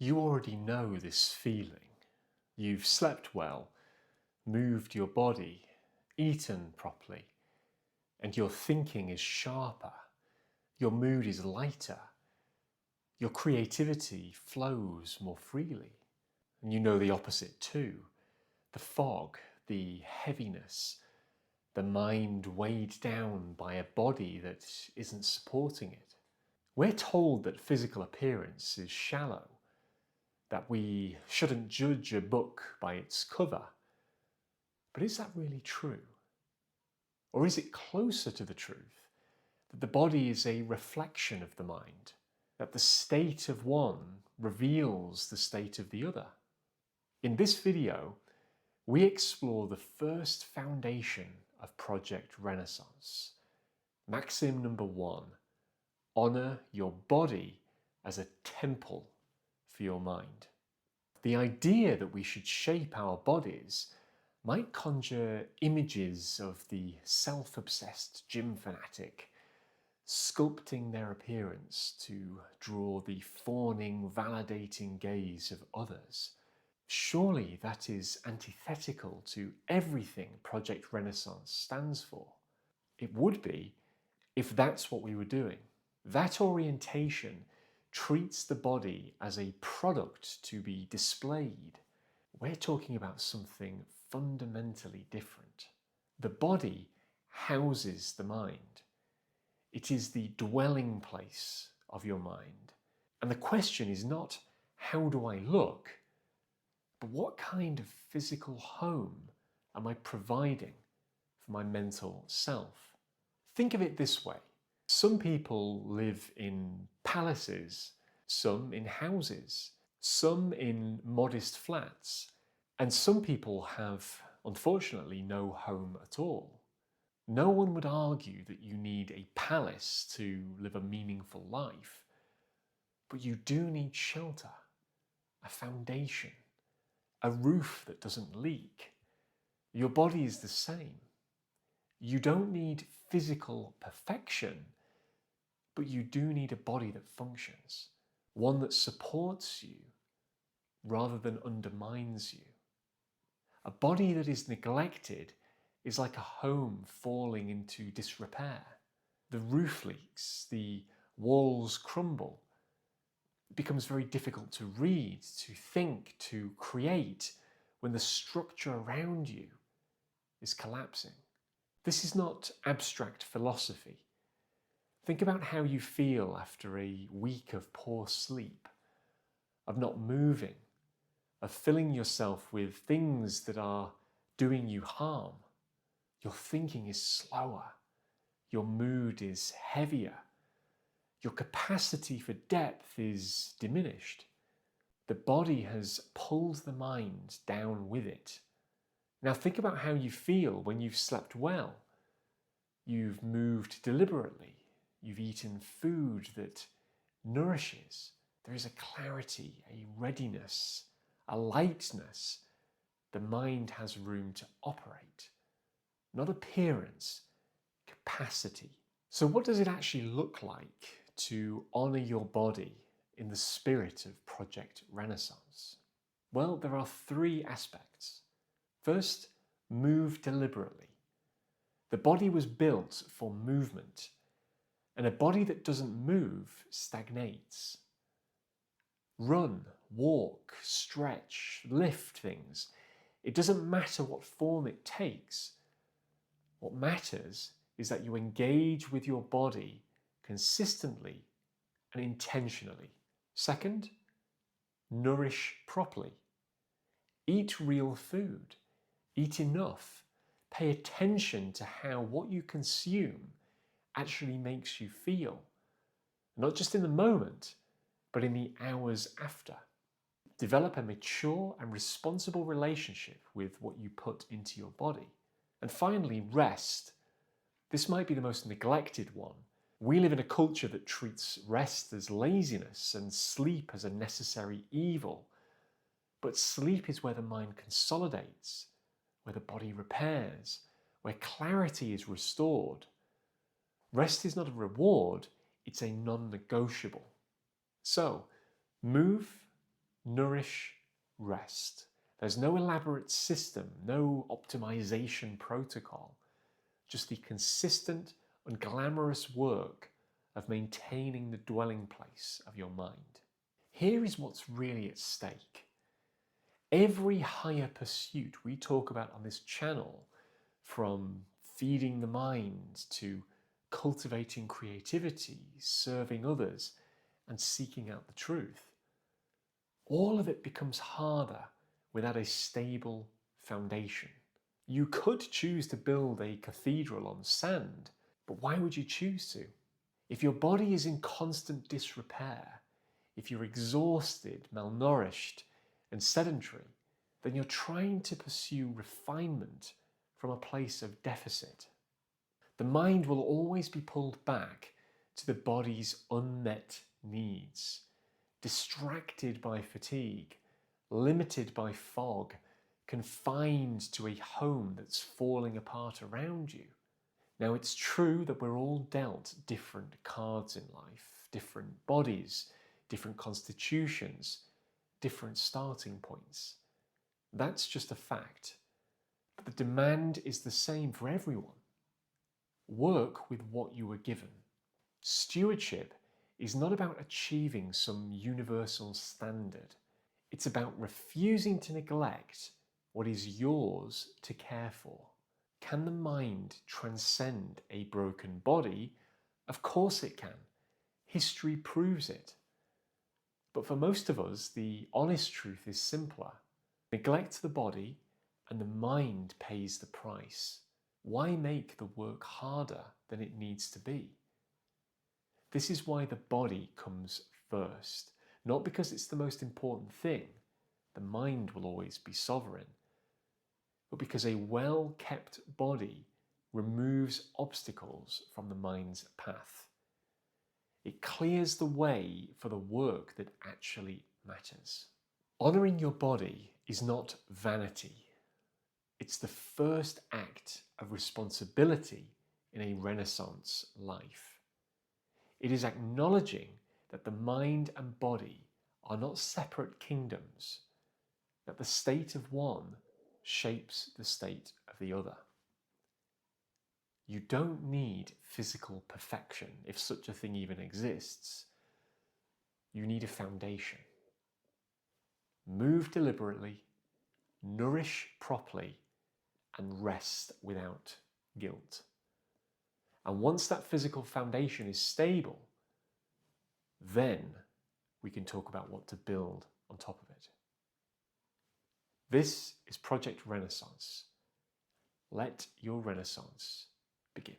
You already know this feeling. You've slept well, moved your body, eaten properly, and your thinking is sharper, your mood is lighter, your creativity flows more freely. And you know the opposite too. The fog, the heaviness, the mind weighed down by a body that isn't supporting it. We're told that physical appearance is shallow, that we shouldn't judge a book by its cover. But is that really true? Or is it closer to the truth that the body is a reflection of the mind, that the state of one reveals the state of the other? In this video, we explore the first foundation of Project Renaissance. Maxim number 1, honor your body as a temple for your mind. The idea that we should shape our bodies might conjure images of the self-obsessed gym fanatic sculpting their appearance to draw the fawning, validating gaze of others. Surely that is antithetical to everything Project Renaissance stands for. It would be if that's what we were doing. That orientation treats the body as a product to be displayed. We're talking about something fundamentally different. The body houses the mind. It is the dwelling place of your mind. And the question is not, how do I look? But what kind of physical home am I providing for my mental self? Think of it this way. Some people live in palaces, some in houses, some in modest flats, and some people have, unfortunately, no home at all. No one would argue that you need a palace to live a meaningful life, but you do need shelter, a foundation, a roof that doesn't leak. Your body is the same. You don't need physical perfection, but you do need a body that functions, one that supports you rather than undermines you. A body that is neglected is like a home falling into disrepair. The roof leaks, the walls crumble. It becomes very difficult to read, to think, to create when the structure around you is collapsing. This is not abstract philosophy. Think about how you feel after a week of poor sleep, of not moving, of filling yourself with things that are doing you harm. Your thinking is slower. Your mood is heavier. Your capacity for depth is diminished. The body has pulled the mind down with it. Now think about how you feel when you've slept well. You've moved deliberately. You've eaten food that nourishes. There is a clarity, a readiness, a lightness. The mind has room to operate. Not appearance, capacity. So what does it actually look like to honour your body in the spirit of Project Renaissance? Well, there are 3 aspects. First, move deliberately. The body was built for movement, and a body that doesn't move stagnates. Run, walk, stretch, lift things. It doesn't matter what form it takes. What matters is that you engage with your body consistently and intentionally. Second, nourish properly. Eat real food. Eat enough. Pay attention to how what you consume actually makes you feel. Not just in the moment, but in the hours after. Develop a mature and responsible relationship with what you put into your body. And finally, rest. This might be the most neglected one. We live in a culture that treats rest as laziness and sleep as a necessary evil. But sleep is where the mind consolidates, where the body repairs, where clarity is restored. Rest is not a reward, it's a non-negotiable. So, move, nourish, rest. There's no elaborate system, no optimization protocol, just the consistent and glamorous work of maintaining the dwelling place of your mind. Here is what's really at stake. Every higher pursuit we talk about on this channel, from feeding the mind to cultivating creativity, serving others, and seeking out the truth, all of it becomes harder without a stable foundation. You could choose to build a cathedral on sand, but why would you choose to? If your body is in constant disrepair, if you're exhausted, malnourished, and sedentary, then you're trying to pursue refinement from a place of deficit. The mind will always be pulled back to the body's unmet needs, distracted by fatigue, limited by fog, confined to a home that's falling apart around you. Now, it's true that we're all dealt different cards in life, different bodies, different constitutions, different starting points. That's just a fact. But the demand is the same for everyone. Work with what you were given. Stewardship is not about achieving some universal standard. It's about refusing to neglect what is yours to care for. Can the mind transcend a broken body? Of course it can. History proves it. But for most of us, the honest truth is simpler. Neglect the body and the mind pays the price. Why make the work harder than it needs to be? This is why the body comes first. Not because it's the most important thing. The mind will always be sovereign. But because a well-kept body removes obstacles from the mind's path. It clears the way for the work that actually matters. Honoring your body is not vanity. It's the first act of responsibility in a Renaissance life. It is acknowledging that the mind and body are not separate kingdoms, that the state of one shapes the state of the other. You don't need physical perfection, if such a thing even exists. You need a foundation. Move deliberately, nourish properly, and rest without guilt. And once that physical foundation is stable, then we can talk about what to build on top of it. This is Project Renaissance. Let your Renaissance begin.